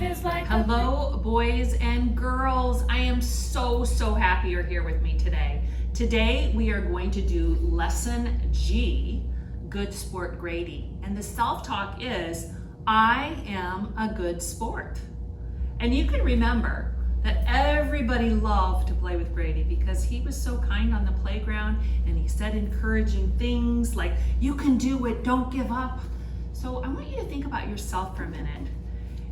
is like Hello, boys and girls. I am so happy you're here with me today. Today, we are going to do Lesson G, Good Sport Grady. And the self-talk is, I am a good sport. And you can remember that everybody loved to play with Grady because he was so kind on the playground and he said encouraging things like, you can do it, don't give up. So I want you to think about yourself for a minute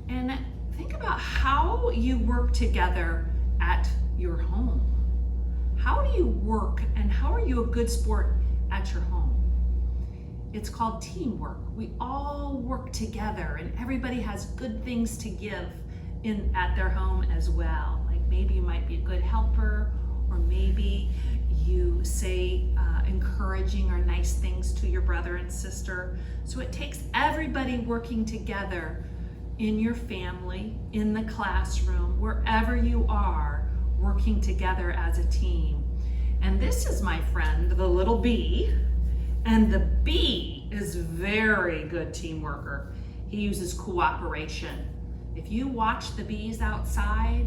and think about how you work together at your home. How do you work and how are you a good sport at your home? It's called teamwork. We all work together and everybody has good things to give at their home as well. Like maybe you might be a good helper, or maybe you say encouraging or nice things to your brother and sister. So it takes everybody working together in your family, in the classroom, wherever you are, working together as a team. And this is my friend, the little bee, and the bee is very good team worker. He uses cooperation. If you watch the bees outside,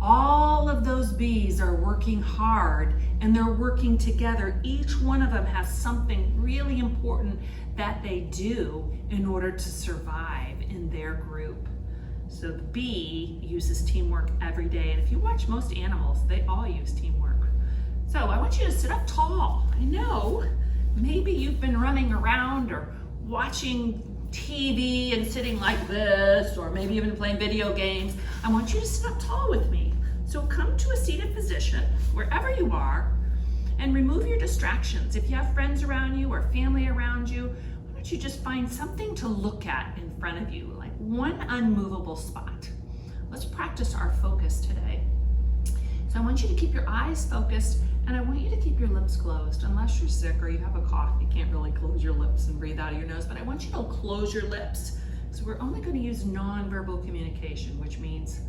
all of those bees are working hard and they're working together. Each one of them has something really important that they do in order to survive in their group. So the bee uses teamwork every day. And if you watch most animals, they all use teamwork. So I want you to sit up tall. I know maybe you've been running around or watching TV and sitting like this, or maybe you've been playing video games. I want you to sit up tall with me. So come to a seated position, wherever you are, and remove your distractions. If you have friends around you or family around you, why don't you just find something to look at in front of you, like one unmovable spot. Let's practice our focus today. So I want you to keep your eyes focused, and I want you to keep your lips closed. Unless you're sick or you have a cough, you can't really close your lips and breathe out of your nose, but I want you to close your lips. So we're only going to use nonverbal communication, which means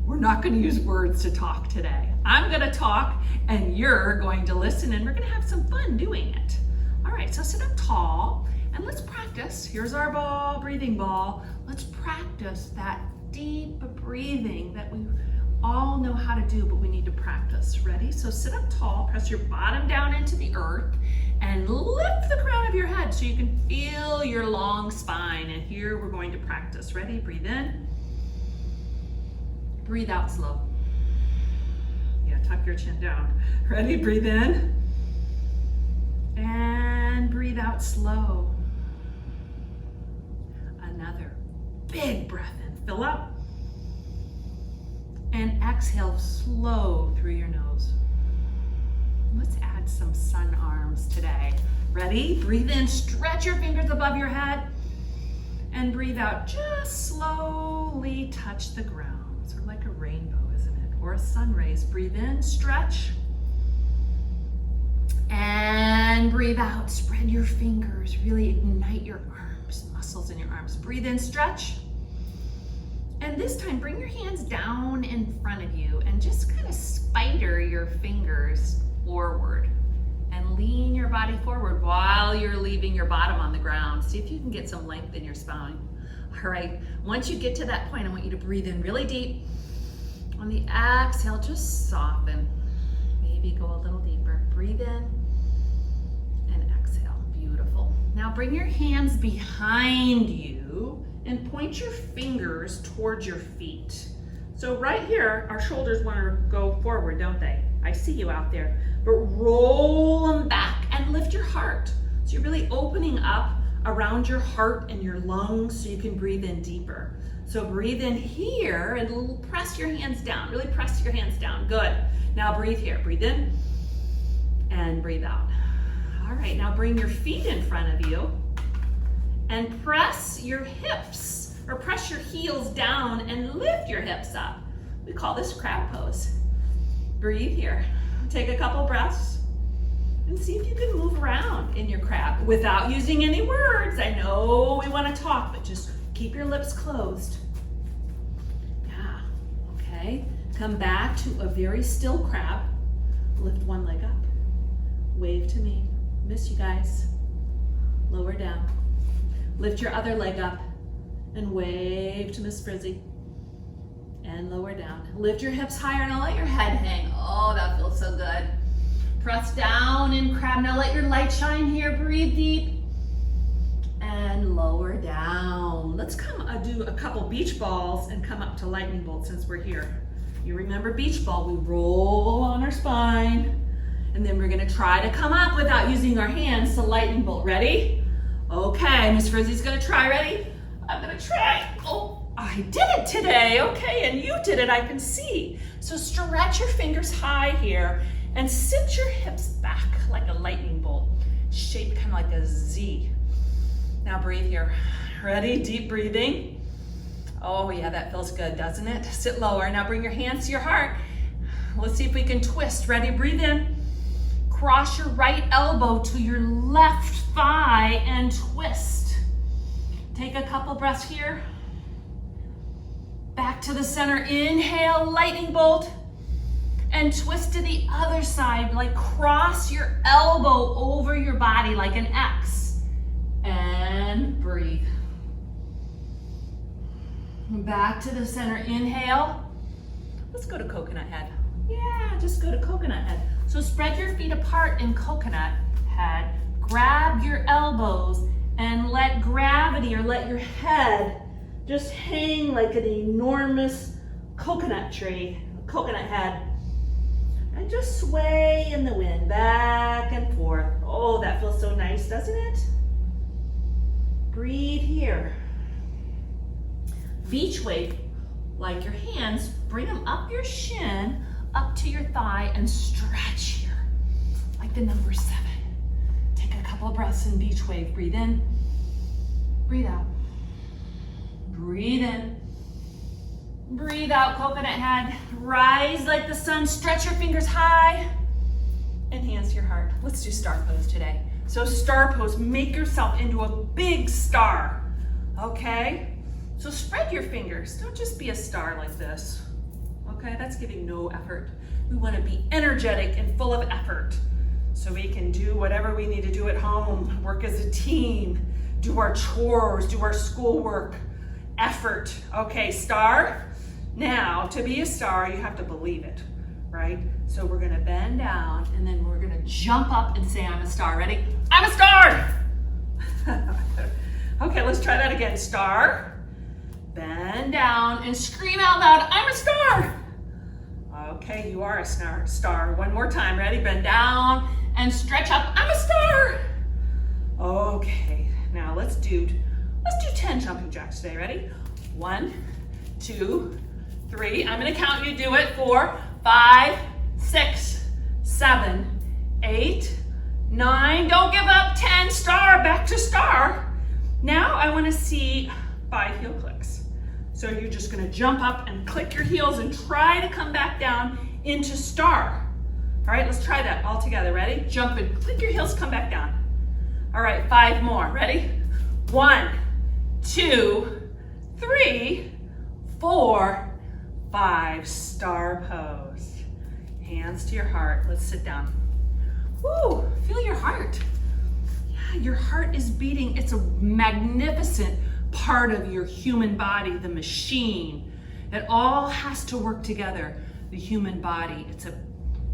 we're not going to use words to talk today. I'm going to talk and you're going to listen, and we're going to have some fun doing it. All right, so sit up tall and let's practice. Here's our ball, breathing ball. Let's practice that deep breathing that we all know how to do, but we need to practice. Ready? So sit up tall, press your bottom down into the earth, and lift the crown of your head so you can feel your long spine. And here we're going to practice. Ready? Breathe in. Breathe out slow. Yeah, tuck your chin down. Ready? Breathe in. And breathe out slow. Another big breath in. Fill up. And exhale slow through your nose. Let's add some sun arms today. Ready? Breathe in, stretch your fingers above your head, and breathe out. Just slowly touch the ground. Sort of like a rainbow, isn't it? Or a sun rays. Breathe in, stretch, and breathe out. Spread your fingers, really ignite your arms, muscles in your arms. Breathe in, stretch. And this time, bring your hands down in front of you and just kind of spider your fingers forward and lean your body forward while you're leaving your bottom on the ground. See if you can get some length in your spine. All right, once you get to that point, I want you to breathe in really deep. On the exhale, just soften. Maybe go a little deeper. Breathe in and exhale. Beautiful. Now bring your hands behind you and point your fingers towards your feet. So right here, our shoulders want to go forward, don't they? I see you out there. But roll them back and lift your heart. So you're really opening up around your heart and your lungs so you can breathe in deeper. So breathe in here and press your hands down. Really press your hands down. Good. Now breathe here. Breathe in and breathe out. All right, now bring your feet in front of you and press your hips, or press your heels down and lift your hips up. We call this crab pose. Breathe here. Take a couple breaths and see if you can move around in your crab without using any words. I know we want to talk, but just keep your lips closed. Yeah, okay. Come back to a very still crab. Lift one leg up. Wave to me. Miss you guys. Lower down. Lift your other leg up and wave to Miss Frizzy. and lower down. Lift your hips higher. Now let your head hang. Oh, that feels so good. Press down and crab. Now let your light shine here. Breathe deep and lower down. Let's come do a couple beach balls and come up to lightning bolt since we're here. You remember beach ball, we roll on our spine, and then we're gonna try to come up without using our hands to lightning bolt. Ready? Okay, Miss Frizzy's gonna try. Ready? I'm gonna try. Oh, I did it today. Okay, and you did it, I can see. So stretch your fingers high here and sit your hips back like a lightning bolt, shaped kind of like a Z. Now breathe here. Ready? Deep breathing. Oh yeah, that feels good, doesn't it? Sit lower. Now bring your hands to your heart. Let's see if we can twist. Ready? Breathe in. Cross your right elbow to your left thigh and twist. Take a couple breaths here. Back to the center. Inhale, lightning bolt. And twist to the other side. Like cross your elbow over your body like an X. And breathe. Back to the center. Inhale. Let's go to coconut head. Yeah, just go to coconut head. So spread your feet apart in coconut head. Grab your elbows and let gravity, or let your head just hang like an enormous coconut tree, coconut head. And just sway in the wind, back and forth. Oh, that feels so nice, doesn't it? Breathe here. Beach wave, like your hands, bring them up your shin, up to your thigh, and stretch here, like the number 7. Take a couple breaths in beach wave. Breathe in, breathe out. Breathe in, breathe out, coconut head. Rise like the sun, stretch your fingers high, and hands to your heart. Let's do star pose today. So star pose, make yourself into a big star, okay? So spread your fingers. Don't just be a star like this. Okay, that's giving no effort. We want to be energetic and full of effort so we can do whatever we need to do at home, work as a team, do our chores, do our schoolwork, effort. Okay, star. Now, to be a star, you have to believe it, right? So we're going to bend down and then we're going to jump up and say, I'm a star. Ready? I'm a star. Okay, let's try that again. Star. Bend down and scream out loud, I'm a star. Okay, you are a star. One more time, ready? Bend down and stretch up, I'm a star. Okay, now let's do 10 jumping jacks today, ready? 1, 2, 3. I'm gonna count you do it. 4, 5, 6, 7, 8, 9. Don't give up. 10, star, back to star. Now I wanna see 5 heel clicks. So you're just gonna jump up and click your heels and try to come back down into star. All right, let's try that all together. Ready? Jump and click your heels, come back down. All right, 5 more. Ready? 1, 2, 3, 4, 5. Star pose. Hands to your heart. Let's sit down. Woo, feel your heart. Yeah, your heart is beating. It's a magnificent part of your human body, the machine. It all has to work together, the human body. It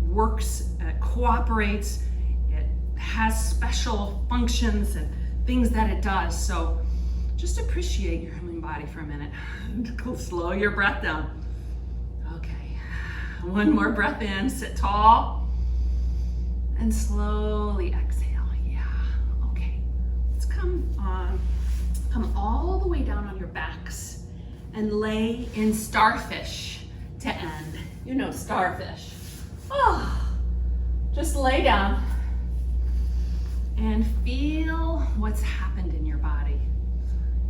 works, it cooperates, it has special functions and things that it does. So just appreciate your human body for a minute. Slow your breath down. Okay, one more breath in, sit tall, and slowly exhale. Yeah, okay. Let's come all the way down on your backs and lay in starfish to end. You know starfish. Oh, just lay down and feel what's happened in your body.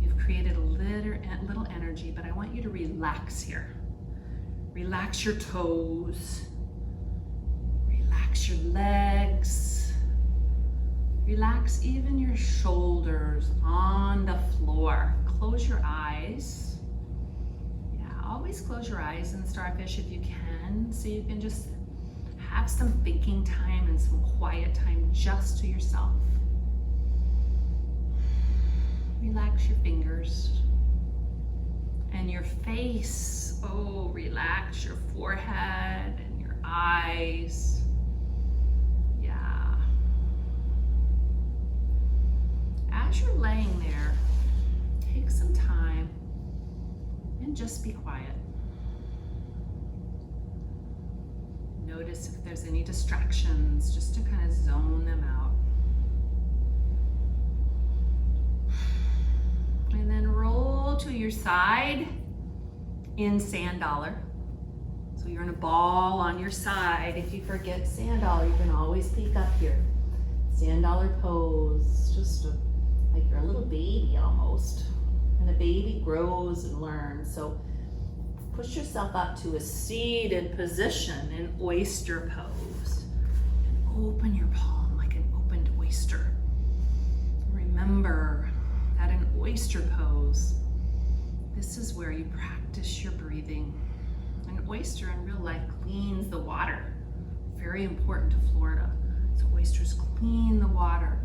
You've created a little energy, but I want you to relax here. Relax your toes. Relax your legs. Relax even your shoulders on the floor. Close your eyes. Yeah, always close your eyes in the starfish if you can, so you can just have some thinking time and some quiet time just to yourself. Relax your fingers And your face, oh, relax your forehead and your eyes. Yeah. As you're laying there, take some time and just be quiet. Notice if there's any distractions, just to kind of zone them out. And then roll to your side in sand dollar. So you're in a ball on your side. If you forget sand dollar, you can always peek up here. Sand dollar pose, just like you're a little baby almost. And a baby grows and learns. So push yourself up to a seated position in oyster pose. And open your palm like an opened oyster. Remember that in oyster pose, this is where you practice your breathing. An oyster in real life cleans the water. Very important to Florida. So oysters clean the water.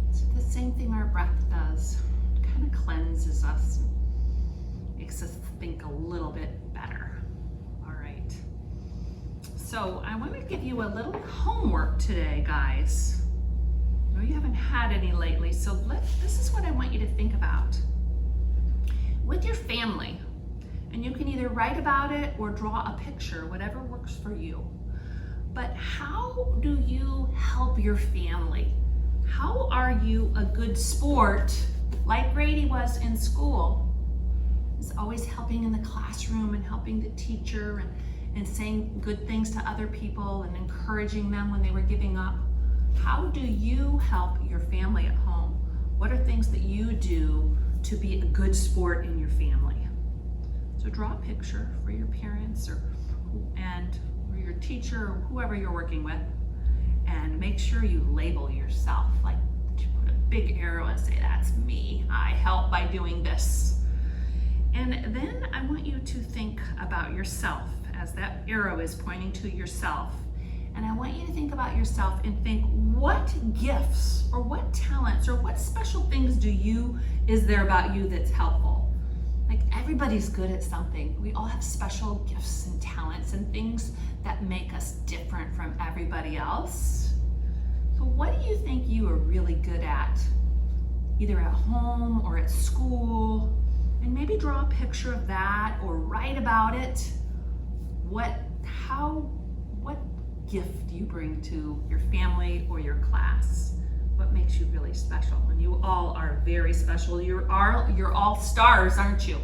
It's the same thing our breath does. It kind of cleanses us, makes us think a little bit better. All right. So I want to give you a little homework today, guys. I know you haven't had any lately, so this is what I want you to think about. With your family, and you can either write about it or draw a picture, whatever works for you. But how do you help your family? How are you a good sport, like Grady was in school? He's always helping in the classroom and helping the teacher and saying good things to other people and encouraging them when they were giving up. How do you help your family at home? What are things that you do to be a good sport in your family? So draw a picture for your parents or your teacher or whoever you're working with, and make sure you label yourself, like you put a big arrow and say, that's me, I help by doing this. And then I want you to think about yourself as that arrow is pointing to yourself. And I want you to think about yourself and think, what gifts or what talents or what special things is there about you that's helpful? Like everybody's good at something. We all have special gifts and talents and things that make us different from everybody else. So what do you think you are really good at? Either at home or at school? And maybe draw a picture of that or write about it. What gift do you bring to your family or your class? What makes you really special? And you all are very special. You're all stars, aren't you?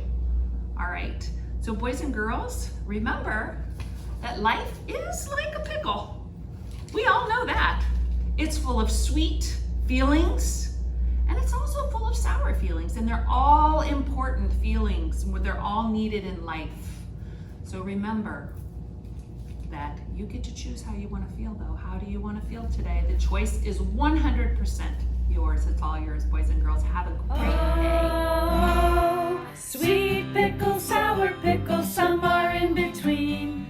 All right. So boys and girls, remember that life is like a pickle. We all know that. It's full of sweet feelings, and it's also full of sour feelings, and they're all important feelings. They're all needed in life. So remember that you get to choose how you want to feel, though. How do you want to feel today? The choice is 100% yours. It's all yours, boys and girls. Have a great day. Oh, sweet pickle, sour pickle, somewhere in between.